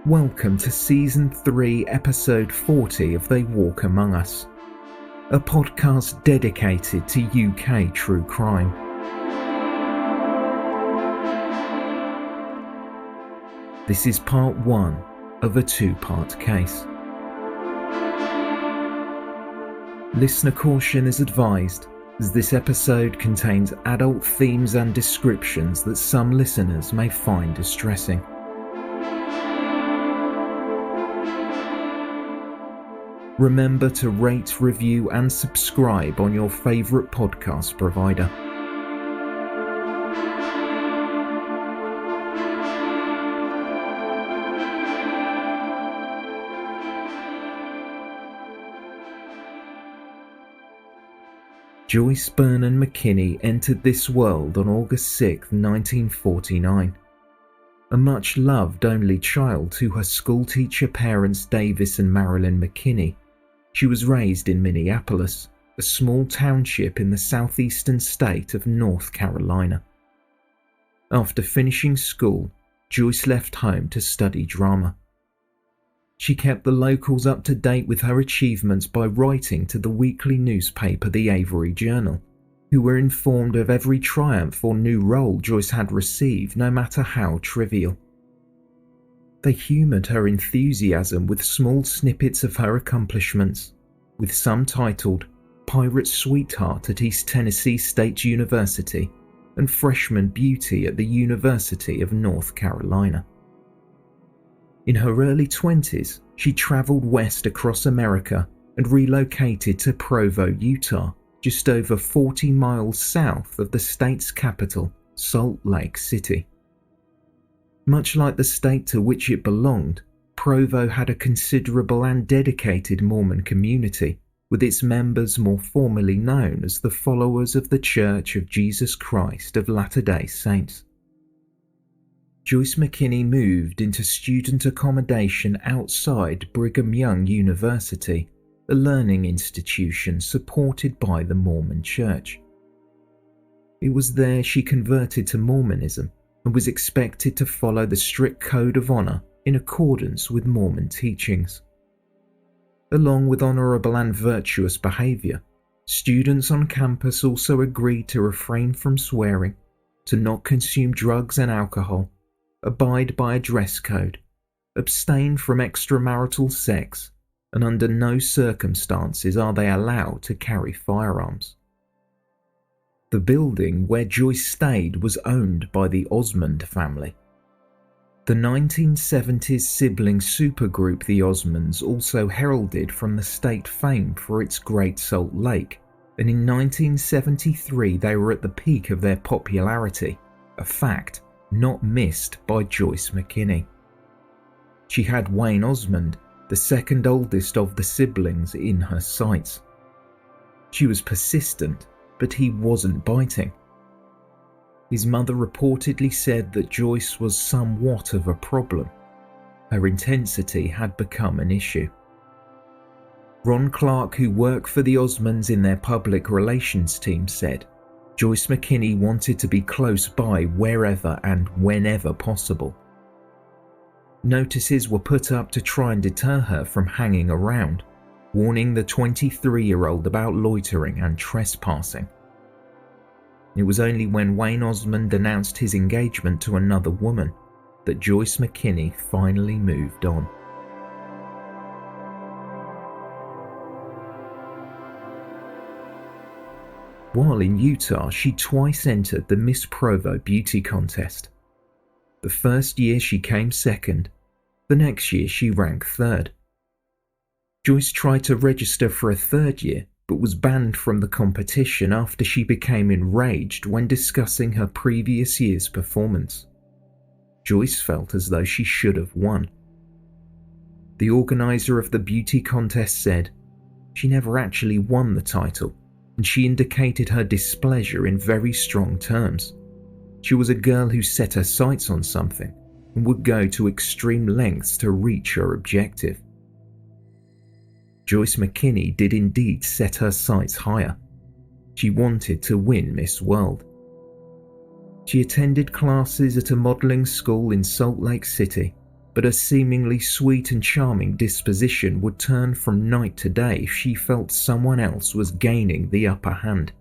Welcome to Season 3, Episode 40 of They Walk Among Us, a podcast dedicated to UK true crime. This is part 1 of a 2-part case. Listener caution is advised, as this episode contains adult themes and descriptions that some listeners may find distressing. Remember to rate, review and subscribe on your favourite podcast provider. Joyce Bernard McKinney entered this world on August 6, 1949. A much-loved only child to her schoolteacher parents Davis and Marilyn McKinney, she was raised in Minneapolis, a small township in the southeastern state of North Carolina. After finishing school, Joyce left home to study drama. She kept the locals up to date with her achievements by writing to the weekly newspaper The Avery Journal, who were informed of every triumph or new role Joyce had received, no matter how trivial. They humoured her enthusiasm with small snippets of her accomplishments, with some titled Pirate Sweetheart at East Tennessee State University and Freshman Beauty at the University of North Carolina. In her early 20s, she travelled west across America and relocated to Provo, Utah, just over 40 miles south of the state's capital, Salt Lake City. Much like the state to which it belonged, Provo had a considerable and dedicated Mormon community, with its members more formally known as the followers of the Church of Jesus Christ of Latter-day Saints. Joyce McKinney moved into student accommodation outside Brigham Young University, a learning institution supported by the Mormon Church. It was there she converted to Mormonism and was expected to follow the strict code of honor in accordance with Mormon teachings. Along with honorable and virtuous behavior, students on campus also agreed to refrain from swearing, to not consume drugs and alcohol, abide by a dress code, abstain from extramarital sex, and under no circumstances are they allowed to carry firearms. The building where Joyce stayed was owned by the Osmond family. The 1970s sibling supergroup the Osmonds also heralded from the state fame for its Great Salt Lake, and in 1973 they were at the peak of their popularity, a fact not missed by Joyce McKinney. She had Wayne Osmond, the second oldest of the siblings, in her sights. She was persistent, but he wasn't biting. His mother reportedly said that Joyce was somewhat of a problem. Her intensity had become an issue. Ron Clark, who worked for the Osmonds in their public relations team, said Joyce McKinney wanted to be close by wherever and whenever possible. Notices were put up to try and deter her from hanging around, warning the 23-year-old about loitering and trespassing. It was only when Wayne Osmond announced his engagement to another woman that Joyce McKinney finally moved on. While in Utah, she twice entered the Miss Provo beauty contest. The first year she came second, the next year she ranked third. Joyce tried to register for a third year, but was banned from the competition after she became enraged when discussing her previous year's performance. Joyce felt as though she should have won. The organizer of the beauty contest said she never actually won the title, and she indicated her displeasure in very strong terms. She was a girl who set her sights on something and would go to extreme lengths to reach her objective. Joyce McKinney did indeed set her sights higher. She wanted to win Miss World. She attended classes at a modelling school in Salt Lake City, but her seemingly sweet and charming disposition would turn from night to day if she felt someone else was gaining the upper hand.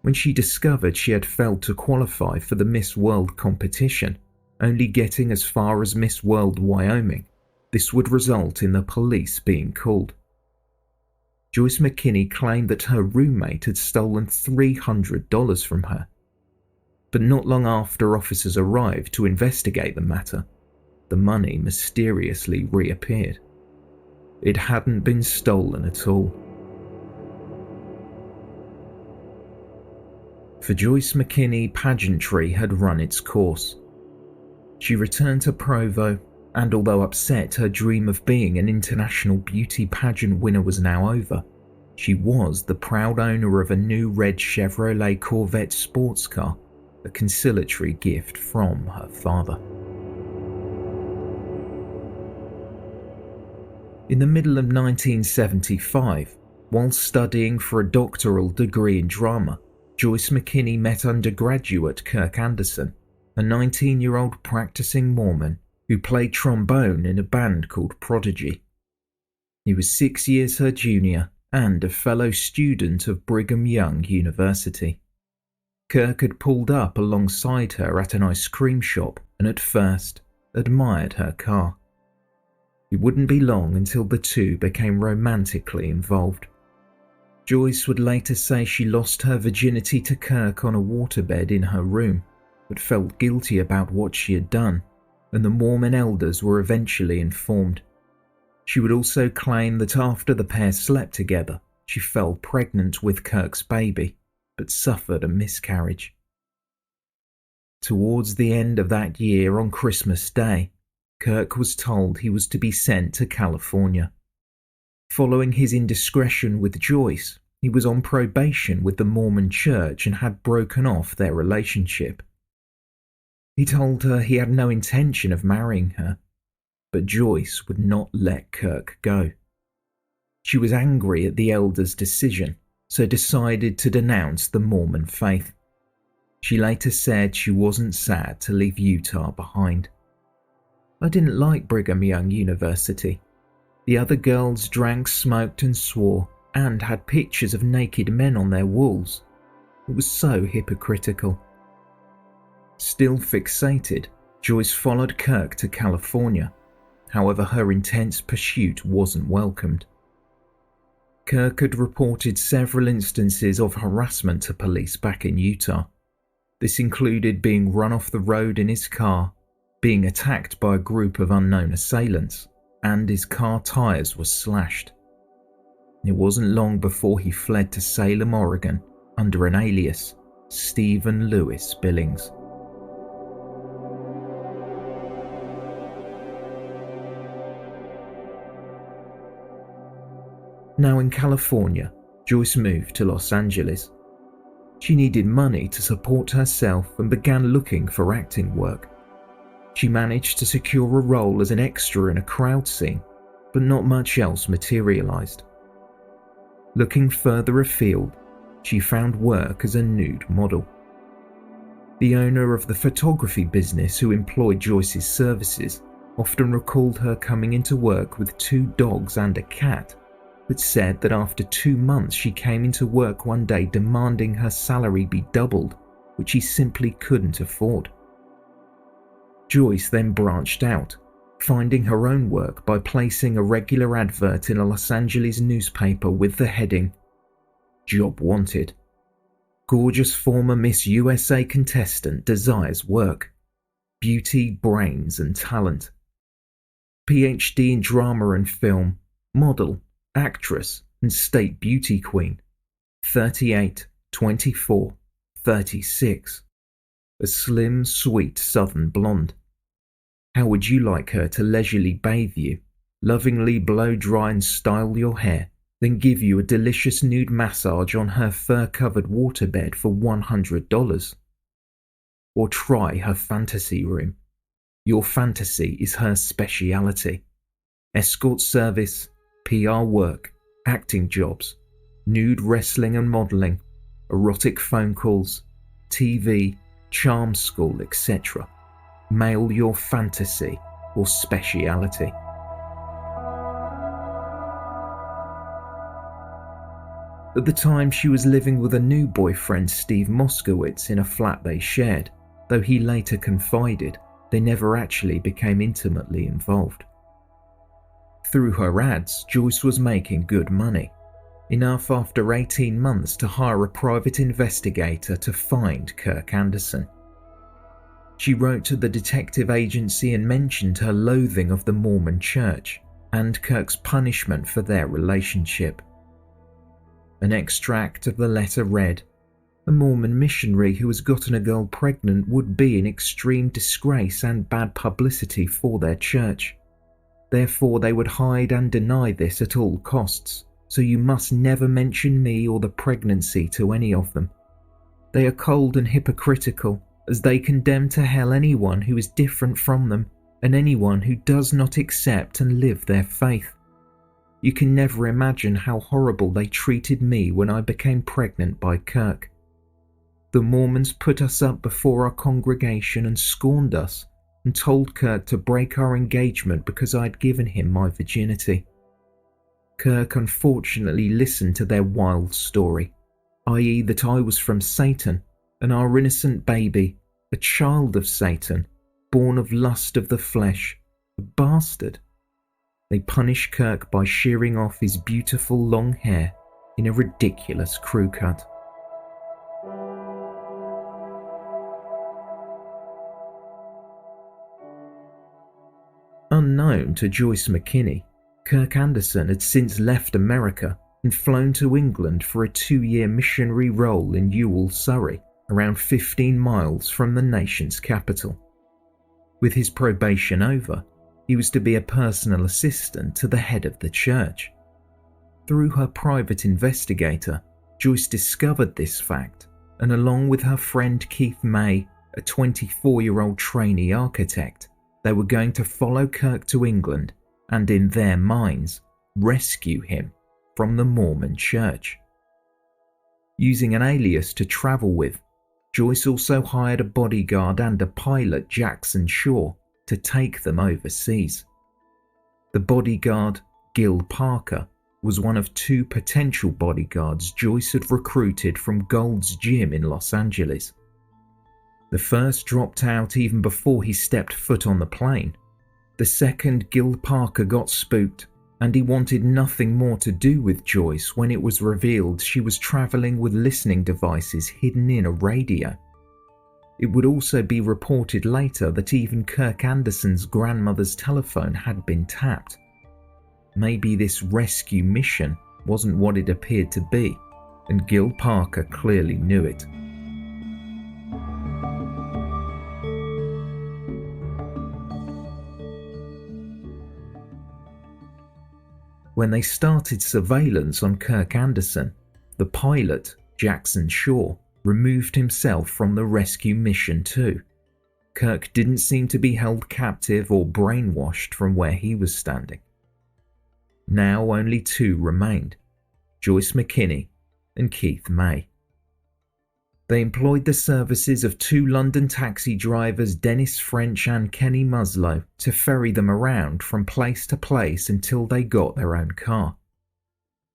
When she discovered she had failed to qualify for the Miss World competition, only getting as far as Miss World Wyoming, this would result in the police being called. Joyce McKinney claimed that her roommate had stolen $300 from her. But not long after officers arrived to investigate the matter, the money mysteriously reappeared. It hadn't been stolen at all. For Joyce McKinney, pageantry had run its course. She returned to Provo, and although upset her dream of being an international beauty pageant winner was now over, she was the proud owner of a new red Chevrolet Corvette sports car, a conciliatory gift from her father. In the middle of 1975, while studying for a doctoral degree in drama, Joyce McKinney met undergraduate Kirk Anderson, a 19-year-old practicing Mormon who played trombone in a band called Prodigy. He was 6 years her junior and a fellow student of Brigham Young University. Kirk had pulled up alongside her at an ice cream shop and at first admired her car. It wouldn't be long until the two became romantically involved. Joyce would later say she lost her virginity to Kirk on a waterbed in her room, but felt guilty about what she had done, and the Mormon elders were eventually informed. She would also claim that after the pair slept together, she fell pregnant with Kirk's baby, but suffered a miscarriage. Towards the end of that year on Christmas Day, Kirk was told he was to be sent to California. Following his indiscretion with Joyce, he was on probation with the Mormon Church and had broken off their relationship. He told her he had no intention of marrying her, but Joyce would not let Kirk go. She was angry at the elders' decision, so decided to denounce the Mormon faith. She later said she wasn't sad to leave Utah behind. "I didn't like Brigham Young University. The other girls drank, smoked and swore, and had pictures of naked men on their walls. It was so hypocritical." Still fixated, Joyce followed Kirk to California. However, her intense pursuit wasn't welcomed. Kirk had reported several instances of harassment to police back in Utah. This included being run off the road in his car, being attacked by a group of unknown assailants, and his car tires were slashed. It wasn't long before he fled to Salem, Oregon, under an alias, Stephen Lewis Billings. Now in California, Joyce moved to Los Angeles. She needed money to support herself and began looking for acting work. She managed to secure a role as an extra in a crowd scene, but not much else materialized. Looking further afield, she found work as a nude model. The owner of the photography business who employed Joyce's services often recalled her coming into work with 2 dogs and a cat, but said that after 2 months she came into work one day demanding her salary be doubled, which she simply couldn't afford. Joyce then branched out, finding her own work by placing a regular advert in a Los Angeles newspaper with the heading, "Job Wanted. Gorgeous former Miss USA contestant desires work. Beauty, brains and talent. PhD in drama and film, model, actress and state beauty queen. 38, 24, 36. A slim, sweet southern blonde. How would you like her to leisurely bathe you, lovingly blow dry and style your hair, then give you a delicious nude massage on her fur-covered waterbed for $100? Or try her fantasy room. Your fantasy is her speciality. Escort service, PR work, acting jobs, nude wrestling and modeling, erotic phone calls, TV, charm school, etc. Mail your fantasy or speciality. At the time, she was living with a new boyfriend, Steve Moskowitz, in a flat they shared, though he later confided they never actually became intimately involved. Through her ads, Joyce was making good money, enough after 18 months to hire a private investigator to find Kirk Anderson. She wrote to the detective agency and mentioned her loathing of the Mormon church and Kirk's punishment for their relationship. An extract of the letter read, "A Mormon missionary who has gotten a girl pregnant would be in extreme disgrace and bad publicity for their church. Therefore they would hide and deny this at all costs, so you must never mention me or the pregnancy to any of them. They are cold and hypocritical, as they condemn to hell anyone who is different from them and anyone who does not accept and live their faith. You can never imagine how horrible they treated me when I became pregnant by Kirk. The Mormons put us up before our congregation and scorned us and told Kirk to break our engagement because I'd given him my virginity. Kirk unfortunately listened to their wild story, i.e. that I was from Satan, and our innocent baby, a child of Satan, born of lust of the flesh, a bastard. They punished Kirk by shearing off his beautiful long hair in a ridiculous crew cut." Unknown to Joyce McKinney, Kirk Anderson had since left America and flown to England for a 2-year missionary role in Ewell, Surrey, around 15 miles from the nation's capital. With his probation over, he was to be a personal assistant to the head of the church. Through her private investigator, Joyce discovered this fact, and along with her friend Keith May, a 24-year-old trainee architect, they were going to follow Kirk to England and, in their minds, rescue him from the Mormon church. Using an alias to travel with, Joyce also hired a bodyguard and a pilot, Jackson Shaw, to take them overseas. The bodyguard, Gil Parker, was one of 2 potential bodyguards Joyce had recruited from Gold's Gym in Los Angeles. The first dropped out even before he stepped foot on the plane. The second, Gil Parker, got spooked, and he wanted nothing more to do with Joyce when it was revealed she was traveling with listening devices hidden in a radio. It would also be reported later that even Kirk Anderson's grandmother's telephone had been tapped. Maybe this rescue mission wasn't what it appeared to be, and Gil Parker clearly knew it. When they started surveillance on Kirk Anderson, the pilot, Jackson Shaw, removed himself from the rescue mission too. Kirk didn't seem to be held captive or brainwashed from where he was standing. Now only 2 remained, Joyce McKinney and Keith May. They employed the services of 2 London taxi drivers, Dennis French and Kenny Muslow, to ferry them around from place to place until they got their own car.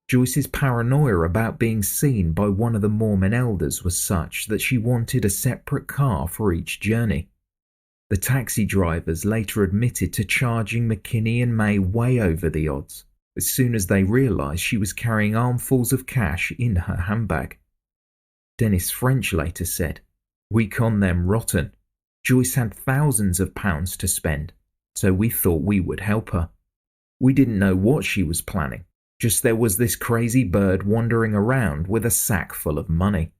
Joyce's paranoia about being seen by one of the Mormon elders was such that she wanted a separate car for each journey. The taxi drivers later admitted to charging McKinney and May way over the odds, as soon as they realised she was carrying armfuls of cash in her handbag. Dennis French later said, "We con them rotten. Joyce had thousands of pounds to spend, so we thought we would help her. We didn't know what she was planning, just there was this crazy bird wandering around with a sack full of money."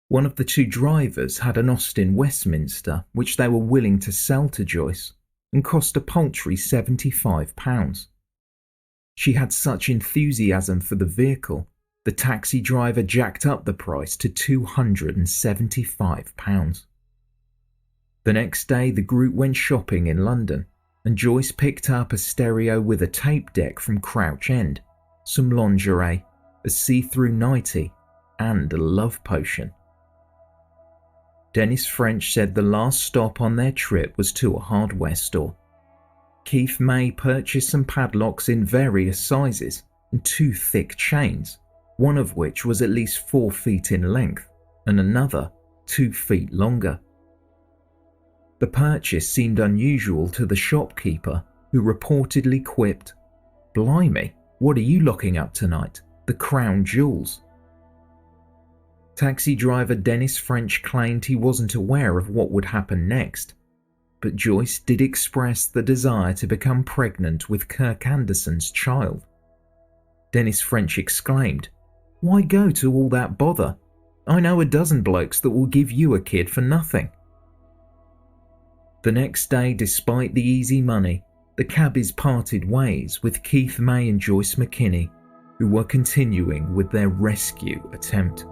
One of the 2 drivers had an Austin Westminster which they were willing to sell to Joyce, and cost a paltry £75. She had such enthusiasm for the vehicle, the taxi driver jacked up the price to £275. The next day the group went shopping in London, and Joyce picked up a stereo with a tape deck from Crouch End, some lingerie, a see-through nightie, and a love potion. Dennis French said the last stop on their trip was to a hardware store, Keith May purchased some padlocks in various sizes and 2 thick chains, one of which was at least 4 feet in length and another 2 feet longer. The purchase seemed unusual to the shopkeeper, who reportedly quipped, "Blimey, what are you locking up tonight? The crown jewels." Taxi driver Dennis French claimed he wasn't aware of what would happen next, but Joyce did express the desire to become pregnant with Kirk Anderson's child. Dennis French exclaimed, "Why go to all that bother? I know a dozen blokes that will give you a kid for nothing." The next day, despite the easy money, the cabbies parted ways with Keith May and Joyce McKinney, who were continuing with their rescue attempt.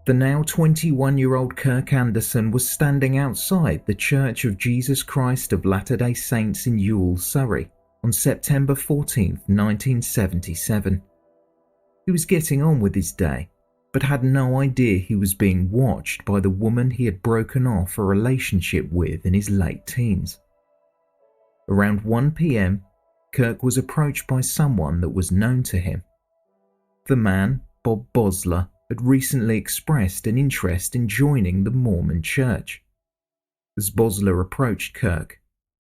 The now 21-year-old Kirk Anderson was standing outside the Church of Jesus Christ of Latter-day Saints in Ewell, Surrey, on September 14, 1977. He was getting on with his day, but had no idea he was being watched by the woman he had broken off a relationship with in his late teens. Around 1 p.m, Kirk was approached by someone that was known to him. The man, Bob Bosler, had recently expressed an interest in joining the Mormon church. As Bosler approached Kirk,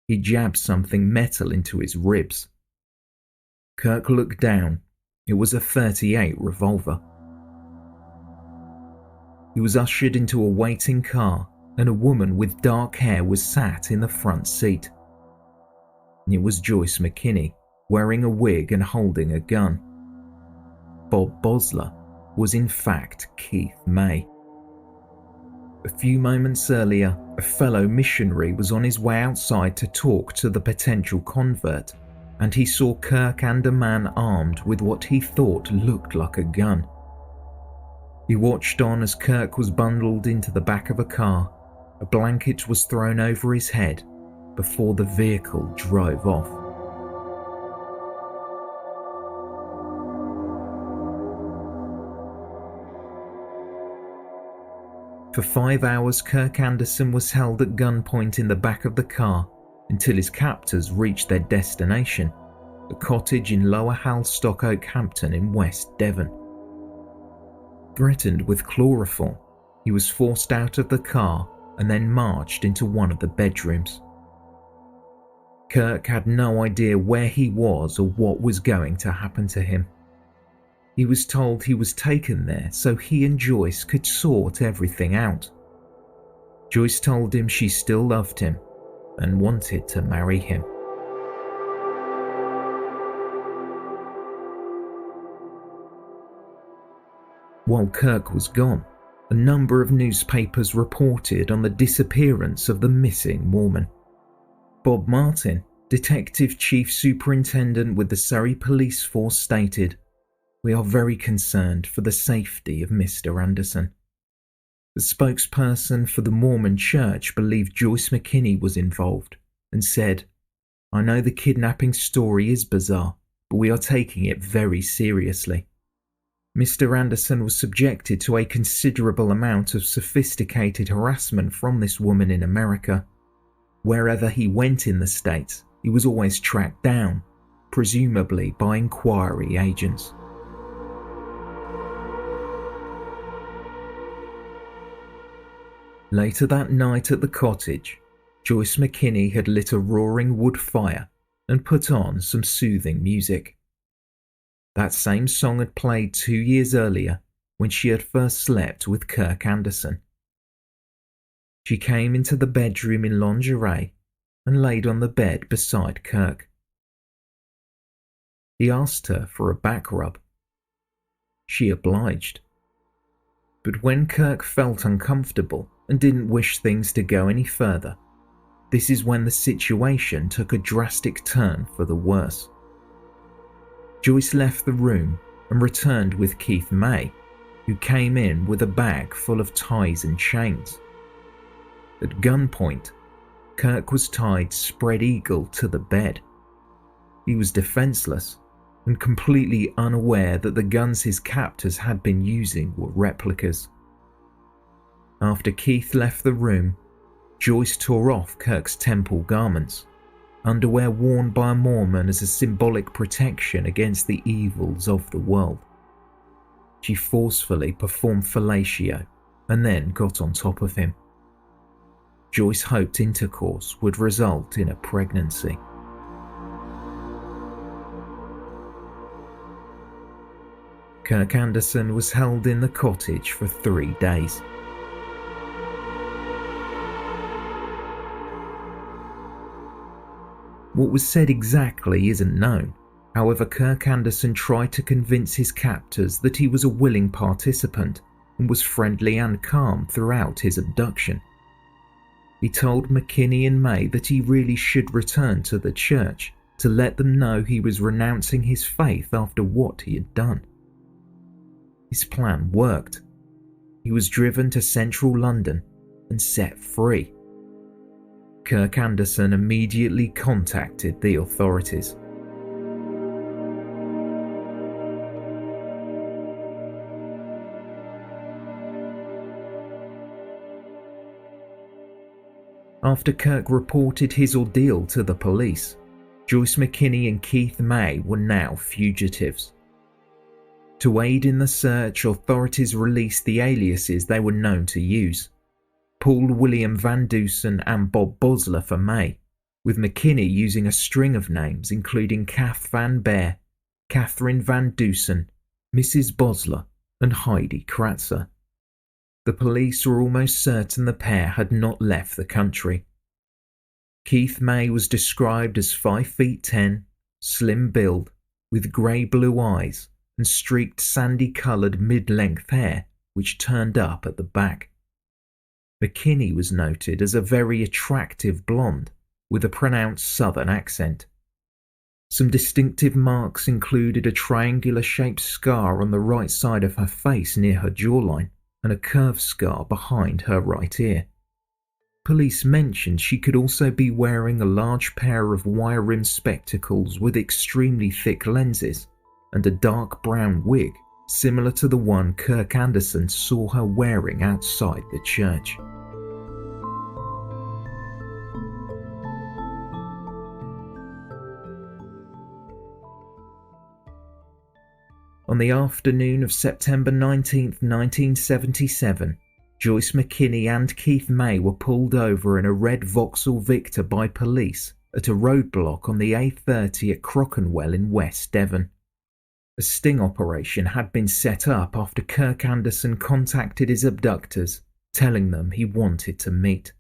he jabbed something metal into his ribs. Kirk looked down. It was a .38 revolver. He was ushered into a waiting car, and a woman with dark hair was sat in the front seat. It was Joyce McKinney, wearing a wig and holding a gun. Bob Bosler was in fact Keith May. A few moments earlier, a fellow missionary was on his way outside to talk to the potential convert, and he saw Kirk and a man armed with what he thought looked like a gun. He watched on as Kirk was bundled into the back of a car. A blanket was thrown over his head before the vehicle drove off. For 5 hours, Kirk Anderson was held at gunpoint in the back of the car until his captors reached their destination, a cottage in Lower Halstock Oakhampton in West Devon. Threatened with chloroform, he was forced out of the car and then marched into one of the bedrooms. Kirk had no idea where he was or what was going to happen to him. He was told he was taken there so he and Joyce could sort everything out. Joyce told him she still loved him and wanted to marry him. While Kirk was gone, a number of newspapers reported on the disappearance of the missing Mormon. Bob Martin, Detective Chief Superintendent with the Surrey Police Force, stated, "We are very concerned for the safety of Mr. Anderson." The spokesperson for the Mormon Church believed Joyce McKinney was involved and said, "I know the kidnapping story is bizarre, but we are taking it very seriously. Mr. Anderson was subjected to a considerable amount of sophisticated harassment from this woman in America. Wherever he went in the States, he was always tracked down, presumably by inquiry agents." Later that night at the cottage, Joyce McKinney had lit a roaring wood fire and put on some soothing music. That same song had played 2 years earlier when she had first slept with Kirk Anderson. She came into the bedroom in lingerie and laid on the bed beside Kirk. He asked her for a back rub. She obliged. But when Kirk felt uncomfortable and didn't wish things to go any further, this is when the situation took a drastic turn for the worse. Joyce left the room and returned with Keith May, who came in with a bag full of ties and chains. At gunpoint, Kirk was tied spread eagle to the bed. He was defenseless and completely unaware that the guns his captors had been using were replicas. After Keith left the room, Joyce tore off Kirk's temple garments, underwear worn by a Mormon as a symbolic protection against the evils of the world. She forcefully performed fellatio and then got on top of him. Joyce hoped intercourse would result in a pregnancy. Kirk Anderson was held in the cottage for 3 days. What was said exactly isn't known. However, Kirk Anderson tried to convince his captors that he was a willing participant and was friendly and calm throughout his abduction. He told McKinney and May that he really should return to the church to let them know he was renouncing his faith after what he had done. His plan worked. He was driven to central London and set free. Kirk Anderson immediately contacted the authorities. After Kirk reported his ordeal to the police, Joyce McKinney and Keith May were now fugitives. To aid in the search, authorities released the aliases they were known to use: Paul William Van Dusen and Bob Bosler for May, with McKinney using a string of names including Kath Van Bear, Catherine Van Dusen, Mrs. Bosler, and Heidi Kratzer. The police were almost certain the pair had not left the country. Keith May was described as 5 feet 10, slim build, with grey-blue eyes and streaked sandy-coloured mid-length hair which turned up at the back. McKinney was noted as a very attractive blonde with a pronounced southern accent. Some distinctive marks included a triangular-shaped scar on the right side of her face near her jawline and a curved scar behind her right ear. Police mentioned she could also be wearing a large pair of wire-rimmed spectacles with extremely thick lenses and a dark brown wig similar to the one Kirk Anderson saw her wearing outside the church. On the afternoon of September 19, 1977, Joyce McKinney and Keith May were pulled over in a red Vauxhall Victor by police at a roadblock on the A30 at Crockenwell in West Devon. A sting operation had been set up after Kirk Anderson contacted his abductors, telling them he wanted to meet.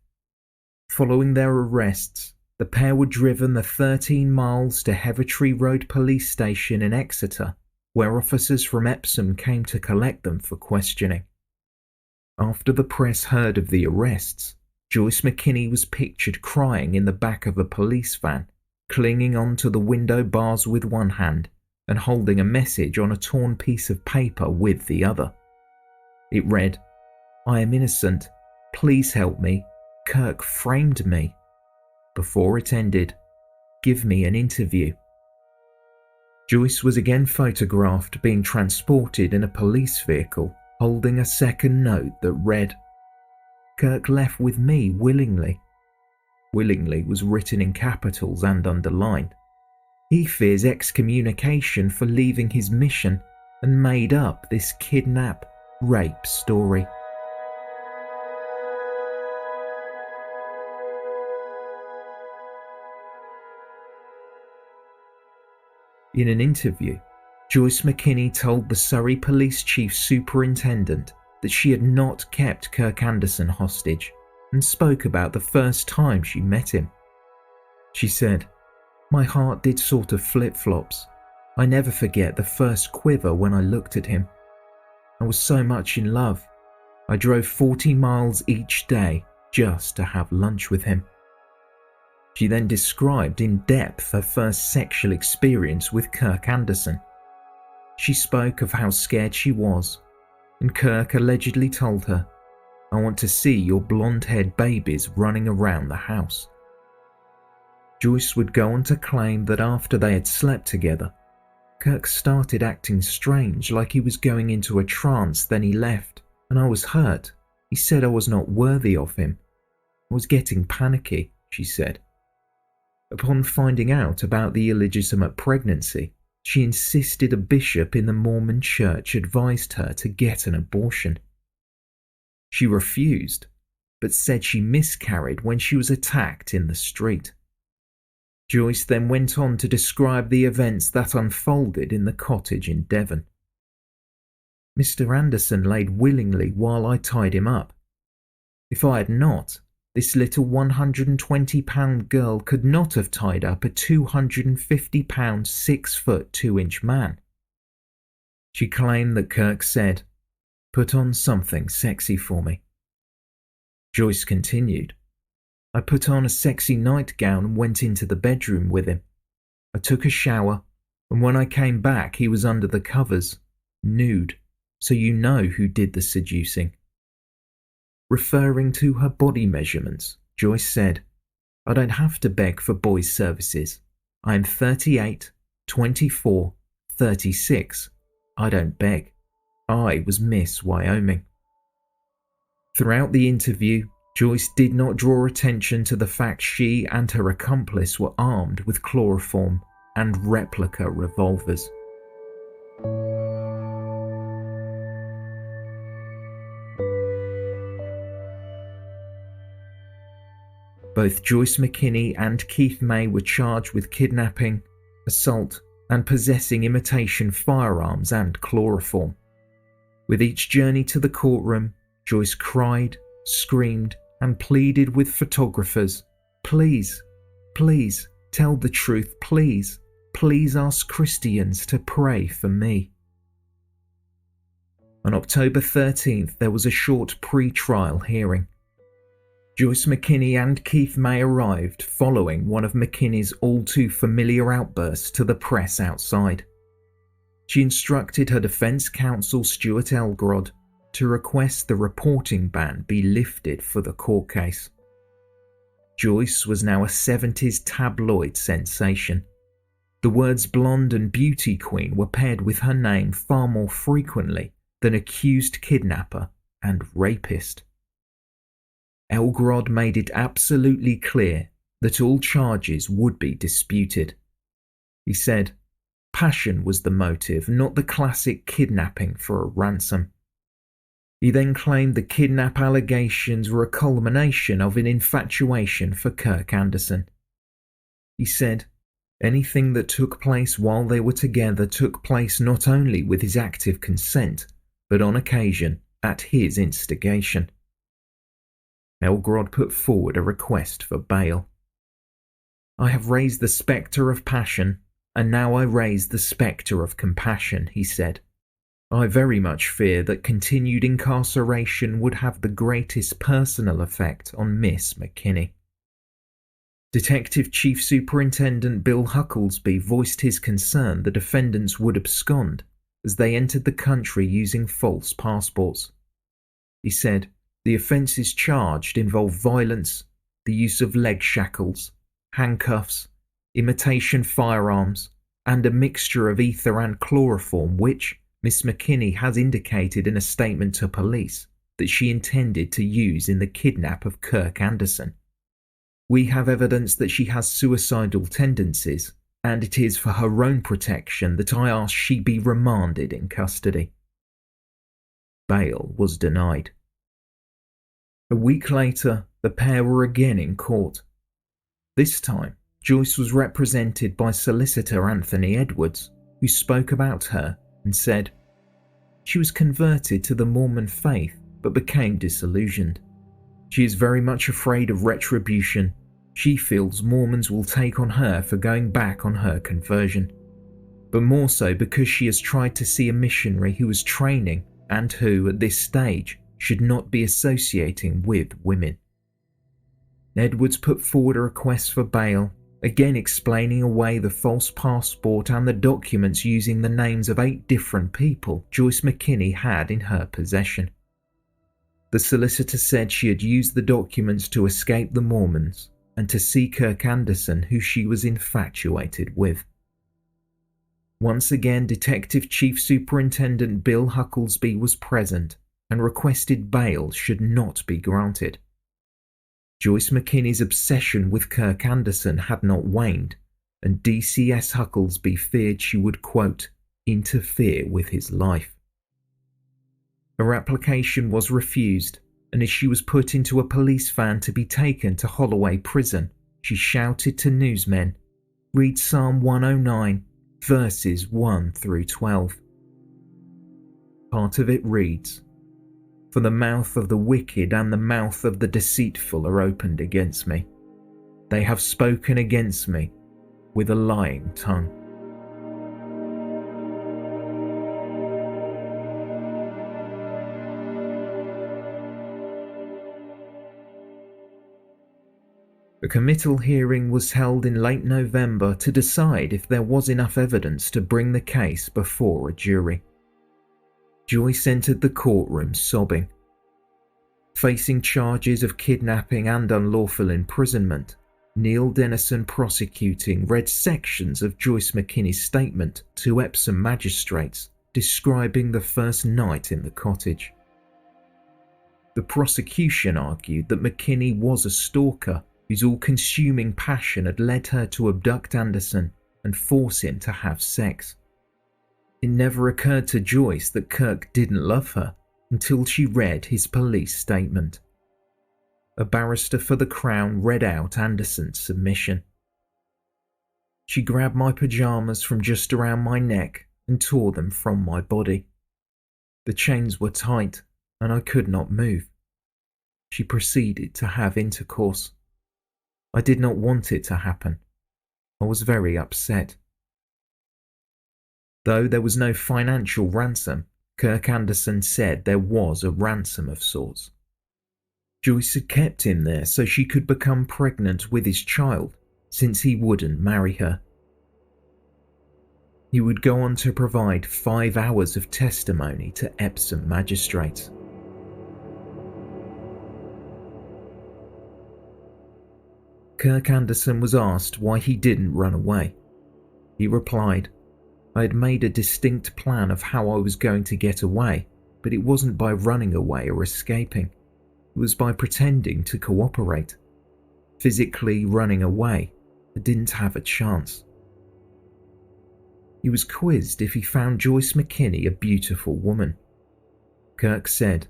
Following their arrests, the pair were driven the 13 miles to Heathertree Road Police Station in Exeter, where officers from Epsom came to collect them for questioning. After the press heard of the arrests, Joyce McKinney was pictured crying in the back of a police van, clinging onto the window bars with one hand and holding a message on a torn piece of paper with the other. It read, "I am innocent. Please help me. Kirk framed me." Before it ended, "Give me an interview." Joyce was again photographed being transported in a police vehicle, holding a second note that read, "Kirk left with me willingly." Willingly was written in capitals and underlined. He fears excommunication for leaving his mission and made up this rape story. In an interview, Joyce McKinney told the Surrey Police Chief Superintendent that she had not kept Kirk Anderson hostage and spoke about the first time she met him. She said, "My heart did sort of flip-flops. I never forget the first quiver when I looked at him. I was so much in love. I drove 40 miles each day just to have lunch with him." She then described in depth her first sexual experience with Kirk Anderson. She spoke of how scared she was, and Kirk allegedly told her, "I want to see your blonde-haired babies running around the house." Joyce would go on to claim that after they had slept together, Kirk started acting strange, like he was going into a trance, then he left, and I was hurt. He said I was not worthy of him. I was getting panicky, she said. Upon finding out about the illegitimate pregnancy, she insisted a bishop in the Mormon church advised her to get an abortion. She refused, but said she miscarried when she was attacked in the street. Joyce then went on to describe the events that unfolded in the cottage in Devon. Mr. Anderson laid willingly while I tied him up. If I had not, this little 120-pound girl could not have tied up a 250-pound 6-foot 2-inch man. She claimed that Kirk said, "Put on something sexy for me." Joyce continued, "I put on a sexy nightgown and went into the bedroom with him. I took a shower, and when I came back he was under the covers, nude, so you know who did the seducing." Referring to her body measurements, Joyce said, "I don't have to beg for boys' services. I am 38, 24, 36. I don't beg. I was Miss Wyoming." Throughout the interview, Joyce did not draw attention to the fact she and her accomplice were armed with chloroform and replica revolvers. Both Joyce McKinney and Keith May were charged with kidnapping, assault, and possessing imitation firearms and chloroform. With each journey to the courtroom, Joyce cried, screamed, and pleaded with photographers, "Please, please, tell the truth, please, please ask Christians to pray for me." On October 13th, there was a short pre-trial hearing. Joyce McKinney and Keith May arrived following one of McKinney's all-too-familiar outbursts to the press outside. She instructed her defense counsel Stuart Elgrod to request the reporting ban be lifted for the court case. Joyce was now a 70s tabloid sensation. The words blonde and beauty queen were paired with her name far more frequently than accused kidnapper and rapist. Elgrod made it absolutely clear that all charges would be disputed. He said, passion was the motive, not the classic kidnapping for a ransom. He then claimed the kidnap allegations were a culmination of an infatuation for Kirk Anderson. He said, anything that took place while they were together took place not only with his active consent, but on occasion at his instigation. Elgrod put forward a request for bail. "I have raised the spectre of passion, and now I raise the spectre of compassion," he said. "I very much fear that continued incarceration would have the greatest personal effect on Miss McKinney." Detective Chief Superintendent Bill Hucklesby voiced his concern the defendants would abscond as they entered the country using false passports. He said, "The offences charged involve violence, the use of leg shackles, handcuffs, imitation firearms, and a mixture of ether and chloroform which Miss McKinney has indicated in a statement to police that she intended to use in the kidnap of Kirk Anderson. We have evidence that she has suicidal tendencies, and it is for her own protection that I ask she be remanded in custody." Bail was denied. A week later, the pair were again in court. This time, Joyce was represented by solicitor Anthony Edwards, who spoke about her and said, "She was converted to the Mormon faith but became disillusioned. She is very much afraid of retribution. She feels Mormons will take on her for going back on her conversion, but more so because she has tried to see a missionary who is training and who, at this stage, should not be associating with women." Edwards put forward a request for bail, again explaining away the false passport and the documents using the names of 8 different people Joyce McKinney had in her possession. The solicitor said she had used the documents to escape the Mormons and to see Kirk Anderson, who she was infatuated with. Once again, Detective Chief Superintendent Bill Hucklesby was present and requested bail should not be granted. Joyce McKinney's obsession with Kirk Anderson had not waned, and DCS Hucklesby feared she would, quote, interfere with his life. Her application was refused, and as she was put into a police van to be taken to Holloway Prison, she shouted to newsmen, "Read Psalm 109, verses 1 through 12. Part of it reads, "For the mouth of the wicked and the mouth of the deceitful are opened against me. They have spoken against me with a lying tongue." A committal hearing was held in late November to decide if there was enough evidence to bring the case before a jury. Joyce entered the courtroom sobbing. Facing charges of kidnapping and unlawful imprisonment, Neil Dennison prosecuting read sections of Joyce McKinney's statement to Epsom magistrates describing the first night in the cottage. The prosecution argued that McKinney was a stalker whose all-consuming passion had led her to abduct Anderson and force him to have sex. It never occurred to Joyce that Kirk didn't love her until she read his police statement. A barrister for the Crown read out Anderson's submission. She grabbed my pajamas from just around my neck and tore them from my body. The chains were tight and I could not move. She proceeded to have intercourse. I did not want it to happen. I was very upset. Though there was no financial ransom, Kirk Anderson said there was a ransom of sorts. Joyce had kept him there so she could become pregnant with his child, since he wouldn't marry her. He would go on to provide 5 hours of testimony to Epsom magistrates. Kirk Anderson was asked why he didn't run away. He replied, "I had made a distinct plan of how I was going to get away, but it wasn't by running away or escaping. It was by pretending to cooperate. Physically running away, I didn't have a chance." He was quizzed if he found Joyce McKinney a beautiful woman. Kirk said,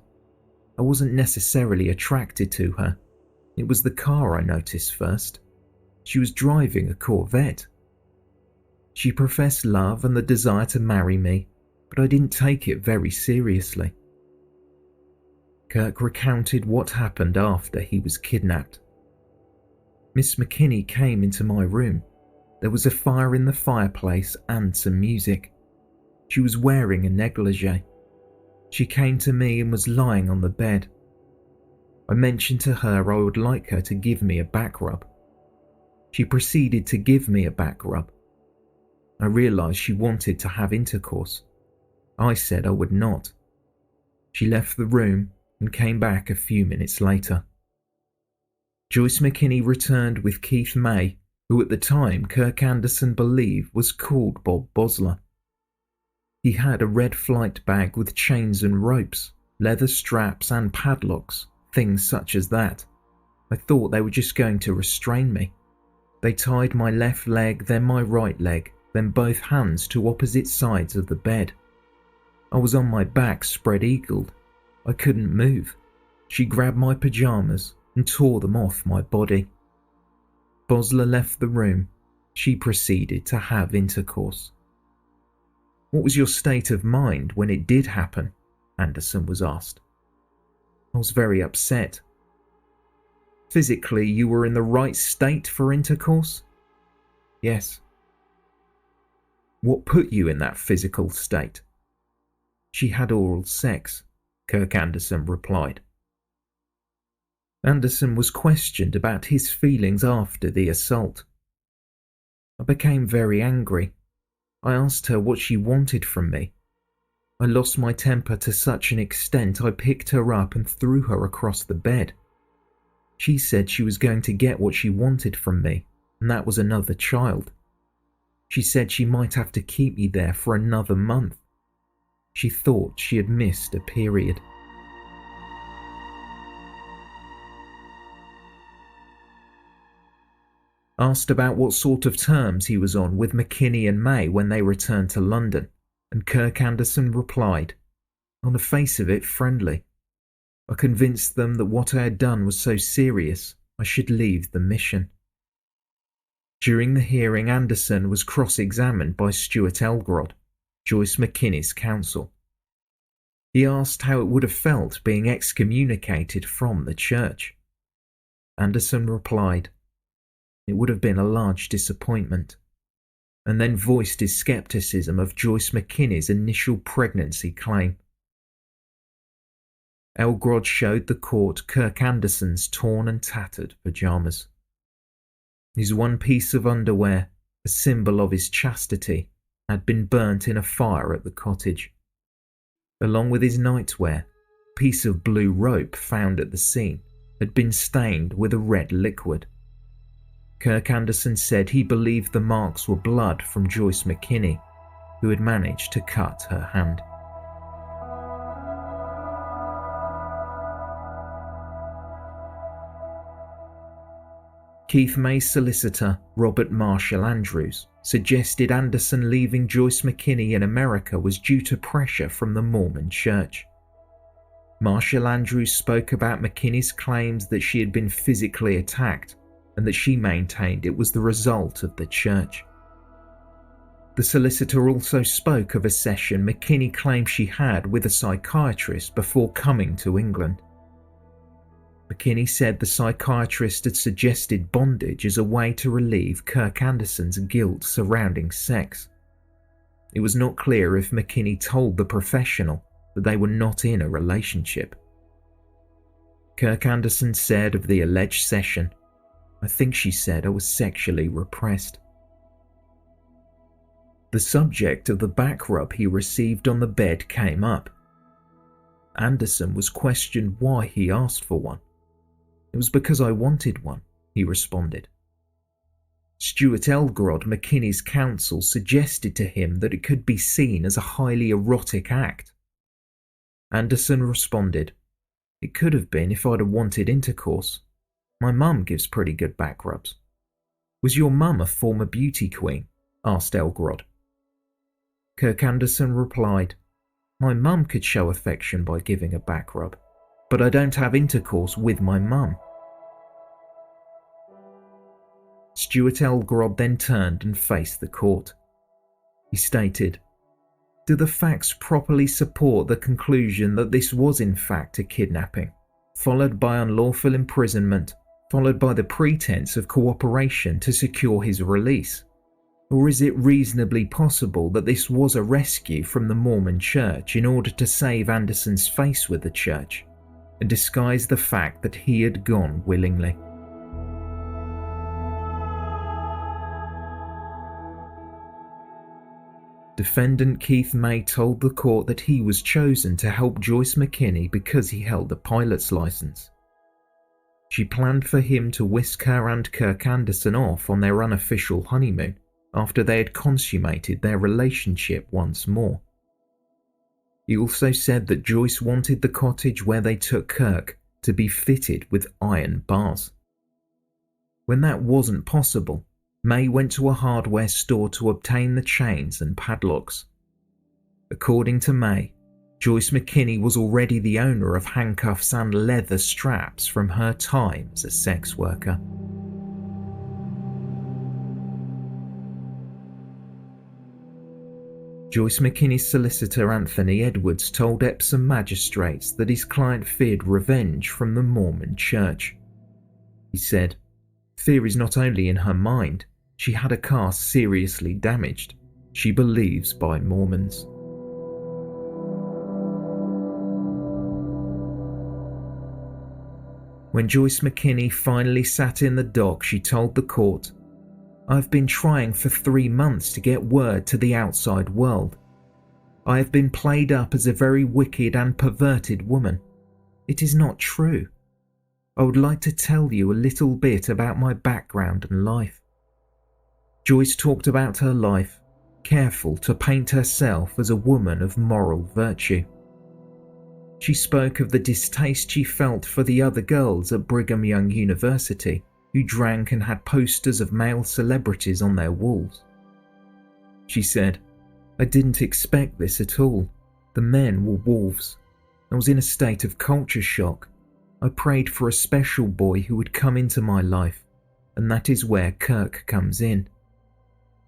"I wasn't necessarily attracted to her. It was the car I noticed first. She was driving a Corvette. She professed love and the desire to marry me, but I didn't take it very seriously." Kirk recounted what happened after he was kidnapped. "Miss McKinney came into my room. There was a fire in the fireplace and some music. She was wearing a negligee. She came to me and was lying on the bed. I mentioned to her I would like her to give me a back rub. She proceeded to give me a back rub. I realised she wanted to have intercourse. I said I would not. She left the room and came back a few minutes later." Joyce McKinney returned with Keith May, who at the time Kirk Anderson believed was called Bob Bosler. He had a red flight bag with chains and ropes, leather straps and padlocks, things such as that. I thought they were just going to restrain me. They tied my left leg, then my right leg, then both hands to opposite sides of the bed. I was on my back spread-eagled. I couldn't move. She grabbed my pajamas and tore them off my body. Bosler left the room. She proceeded to have intercourse. "What was your state of mind when it did happen?" Anderson was asked. "I was very upset." "Physically, you were in the right state for intercourse?" "Yes." "What put you in that physical state?" "She had oral sex," Kirk Anderson replied. Anderson was questioned about his feelings after the assault. "I became very angry. I asked her what she wanted from me. I lost my temper to such an extent I picked her up and threw her across the bed. She said she was going to get what she wanted from me, and that was another child. She said she might have to keep me there for another month. She thought she had missed a period." asked about what sort of terms he was on with McKinney and May when they returned to London, and Kirk Anderson replied, "On the face of it, friendly. I convinced them that what I had done was so serious I should leave the mission." During the hearing, Anderson was cross-examined by Stuart Elgrod, Joyce McKinney's counsel. He asked how it would have felt being excommunicated from the church. Anderson replied, "It would have been a large disappointment," and then voiced his skepticism of Joyce McKinney's initial pregnancy claim. Elgrod showed the court Kirk Anderson's torn and tattered pyjamas. His one piece of underwear, a symbol of his chastity, had been burnt in a fire at the cottage. Along with his nightwear, a piece of blue rope found at the scene had been stained with a red liquid. Kirk Anderson said he believed the marks were blood from Joyce McKinney, who had managed to cut her hand. Keith May's solicitor, Robert Marshall Andrews, suggested Anderson leaving Joyce McKinney in America was due to pressure from the Mormon Church. Marshall Andrews spoke about McKinney's claims that she had been physically attacked and that she maintained it was the result of the church. The solicitor also spoke of a session McKinney claimed she had with a psychiatrist before coming to England. McKinney said the psychiatrist had suggested bondage as a way to relieve Kirk Anderson's guilt surrounding sex. It was not clear if McKinney told the professional that they were not in a relationship. Kirk Anderson said of the alleged session, "I think she said I was sexually repressed." The subject of the back rub he received on the bed came up. Anderson was questioned why he asked for one. "It was because I wanted one," he responded. Stuart Elgrod, McKinney's counsel, suggested to him that it could be seen as a highly erotic act. Anderson responded, "It could have been if I'd have wanted intercourse. My mum gives pretty good back rubs." "Was your mum a former beauty queen?" asked Elgrod. Kirk Anderson replied, "My mum could show affection by giving a back rub, but I don't have intercourse with my mum." Stuart Elgrod then turned and faced the court. He stated, "Do the facts properly support the conclusion that this was in fact a kidnapping, followed by unlawful imprisonment, followed by the pretense of cooperation to secure his release? Or is it reasonably possible that this was a rescue from the Mormon Church in order to save Anderson's face with the church and disguise the fact that he had gone willingly?" Defendant Keith May told the court that he was chosen to help Joyce McKinney because he held a pilot's license. She planned for him to whisk her and Kirk Anderson off on their unofficial honeymoon after they had consummated their relationship once more. He also said that Joyce wanted the cottage where they took Kirk to be fitted with iron bars. When that wasn't possible, May went to a hardware store to obtain the chains and padlocks. According to May, Joyce McKinney was already the owner of handcuffs and leather straps from her time as a sex worker. Joyce McKinney's solicitor Anthony Edwards told Epsom magistrates that his client feared revenge from the Mormon Church. He said, "Fear is not only in her mind, she had a car seriously damaged. She believes by Mormons." When Joyce McKinney finally sat in the dock, she told the court, "I've been trying for 3 months to get word to the outside world. I have been played up as a very wicked and perverted woman. It is not true. I would like to tell you a little bit about my background and life." Joyce talked about her life, careful to paint herself as a woman of moral virtue. She spoke of the distaste she felt for the other girls at Brigham Young University who drank and had posters of male celebrities on their walls. She said, "I didn't expect this at all. The men were wolves. I was in a state of culture shock. I prayed for a special boy who would come into my life, and that is where Kirk comes in.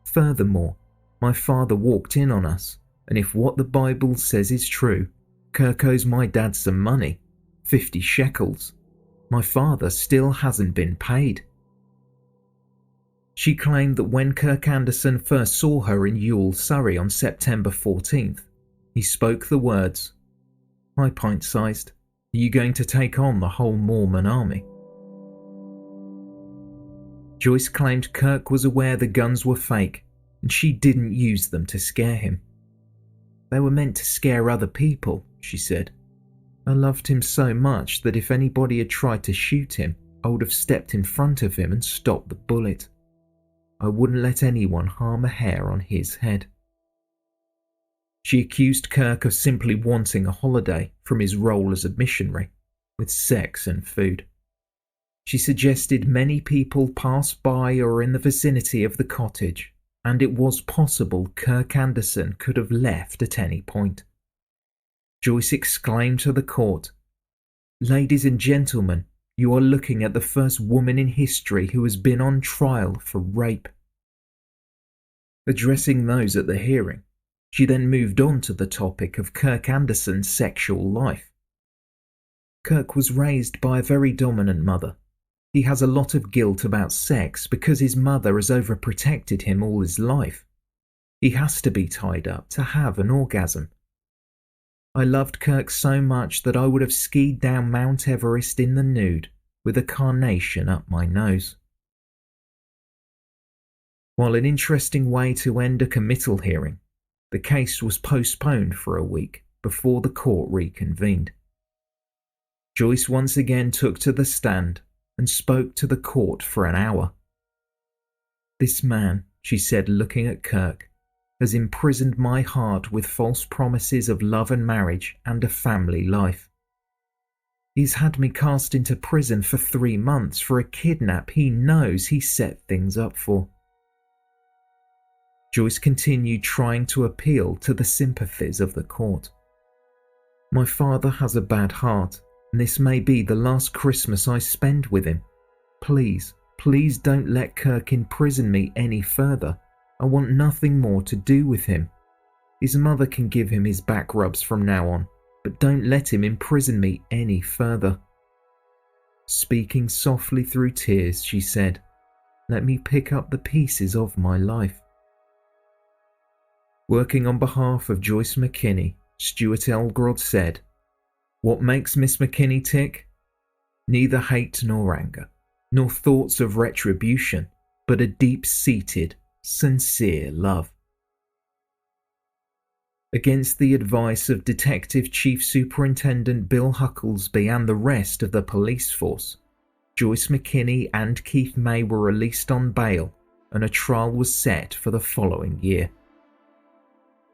Furthermore, my father walked in on us, and if what the Bible says is true, Kirk owes my dad some money, 50 shekels. My father still hasn't been paid." She claimed that when Kirk Anderson first saw her in Ewell, Surrey on September 14th, he spoke the words, "Hi, pint-sized, are you going to take on the whole Mormon army?" Joyce claimed Kirk was aware the guns were fake, and she didn't use them to scare him. "They were meant to scare other people," she said. "I loved him so much that if anybody had tried to shoot him, I would have stepped in front of him and stopped the bullet. I wouldn't let anyone harm a hair on his head." She accused Kirk of simply wanting a holiday from his role as a missionary, with sex and food. She suggested many people passed by or in the vicinity of the cottage, and it was possible Kirk Anderson could have left at any point. Joyce exclaimed to the court, "Ladies and gentlemen, you are looking at the first woman in history who has been on trial for rape." Addressing those at the hearing, she then moved on to the topic of Kirk Anderson's sexual life. "Kirk was raised by a very dominant mother. He has a lot of guilt about sex because his mother has overprotected him all his life. He has to be tied up to have an orgasm. I loved Kirk so much that I would have skied down Mount Everest in the nude with a carnation up my nose." While an interesting way to end a committal hearing, the case was postponed for a week before the court reconvened. Joyce once again took to the stand and spoke to the court for an hour. "This man," she said, looking at Kirk, "has imprisoned my heart with false promises of love and marriage and a family life. He's had me cast into prison for 3 months for a kidnap he knows he set things up for." Joyce continued trying to appeal to the sympathies of the court. "My father has a bad heart, and this may be the last Christmas I spend with him. Please, please don't let Kirk imprison me any further. I want nothing more to do with him. His mother can give him his back rubs from now on, but don't let him imprison me any further." Speaking softly through tears, she said, "Let me pick up the pieces of my life." Working on behalf of Joyce McKinney, Stuart Elgrod said, "What makes Miss McKinney tick? Neither hate nor anger, nor thoughts of retribution, but a deep-seated, sincere love." Against the advice of Detective Chief Superintendent Bill Hucklesby and the rest of the police force, Joyce McKinney and Keith May were released on bail, and a trial was set for the following year.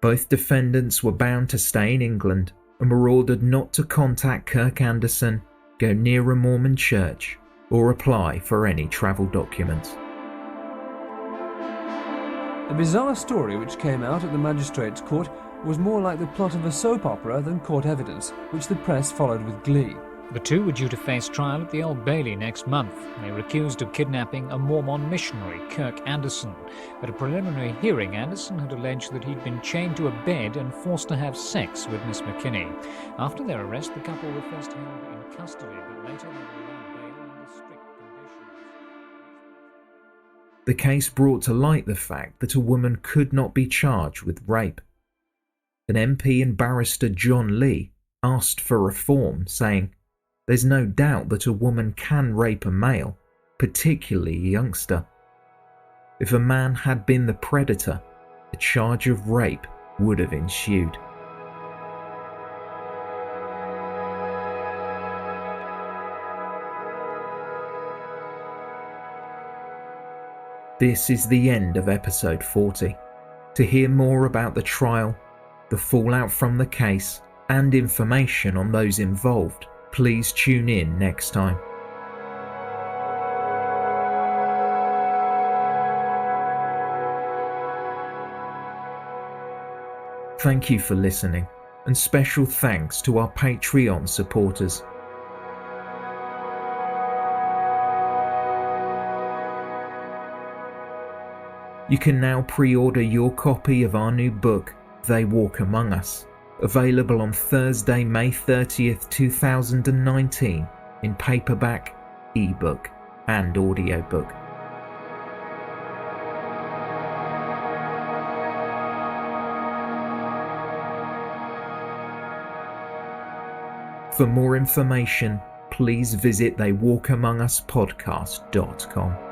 Both defendants were bound to stay in England and were ordered not to contact Kirk Anderson, go near a Mormon church, or apply for any travel documents. The bizarre story which came out at the magistrates' court was more like the plot of a soap opera than court evidence, which the press followed with glee. The two were due to face trial at the Old Bailey next month. They were accused of kidnapping a Mormon missionary, Kirk Anderson. At a preliminary hearing, Anderson had alleged that he'd been chained to a bed and forced to have sex with Miss McKinney. After their arrest, the couple were first held in custody, but later they were allowed bail under strict conditions. The case brought to light the fact that a woman could not be charged with rape. An MP and barrister, John Lee, asked for reform, saying, "There's no doubt that a woman can rape a male, particularly a youngster. If a man had been the predator, a charge of rape would have ensued." This is the end of episode 40. To hear more about the trial, the fallout from the case, and information on those involved, please tune in next time. Thank you for listening, and special thanks to our Patreon supporters. You can now pre-order your copy of our new book, They Walk Among Us, available on Thursday, May 30th, 2019, in paperback, ebook, and audiobook. For more information, please visit theywalkamonguspodcast.com.